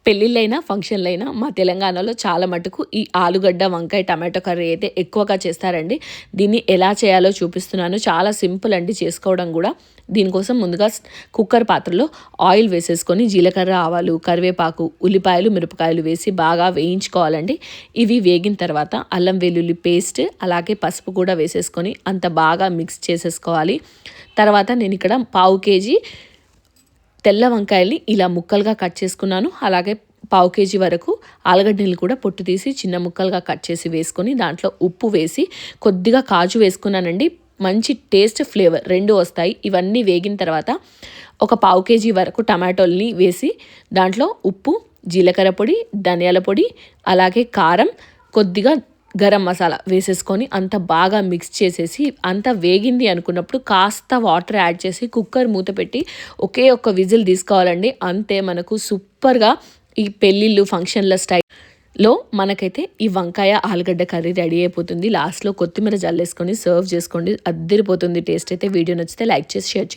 పెళ్ళిళ్ళైనా ఫంక్షన్లైనా మా తెలంగాణలో చాలా మటుకు ఈ ఆలుగడ్డ వంకాయ టమాటో కర్రీ అయితే ఎక్కువగా చేస్తారండి. దీన్ని ఎలా చేయాలో చూపిస్తున్నాను. చాలా సింపుల్ అండి చేసుకోవడం కూడా. దీనికోసం ముందుగా కుక్కర్ పాత్రలో ఆయిల్ వేసేసుకొని జీలకర్ర ఆవాలు కరివేపాకు ఉల్లిపాయలు మిరపకాయలు వేసి బాగా వేయించుకోవాలండి. ఇవి వేగిన తర్వాత అల్లం వెల్లుల్లి పేస్ట్ అలాగే పసుపు కూడా వేసేసుకొని అంత బాగా మిక్స్ చేసేసుకోవాలి. తర్వాత నేను ఇక్కడ పావు కేజీ తెల్ల వంకాయల్ని ఇలా ముక్కలుగా కట్ చేసుకున్నాను. అలాగే పావు కేజీ వరకు ఆలుగడ్డలు కూడా పొట్టు తీసి చిన్న ముక్కలుగా కట్ చేసి వేసుకొని దాంట్లో ఉప్పు వేసి కొద్దిగా కాజు వేసుకున్నానండి. మంచి టేస్ట్ ఫ్లేవర్ రెండు వస్తాయి. ఇవన్నీ వేగిన తర్వాత ఒక పావు కేజీ వరకు టమాటోల్ని వేసి దాంట్లో ఉప్పు జీలకర్ర పొడి ధనియాల పొడి అలాగే కారం కొద్దిగా గరం మసాలా వేసేసుకొని అంత బాగా మిక్స్ చేసేసి అంత వేగింది అనుకున్నప్పుడు కాస్త వాటర్ యాడ్ చేసి కుక్కర్ మూత పెట్టి ఒకే ఒక్క విజిల్ తీసుకోవాలండి. అంతే మనకు సూపర్గా ఈ పెళ్ళిళ్ళు ఫంక్షన్ల స్టైల్లో మనకైతే ఈ వంకాయ ఆలుగడ్డ కర్రీ రెడీ అయిపోతుంది. లాస్ట్లో కొత్తిమీర జల్లేసుకొని సర్వ్ చేసుకోండి. అద్దరిపోతుంది టేస్ట్ అయితే. వీడియో నచ్చితే లైక్ చేసి షేర్ చేయండి.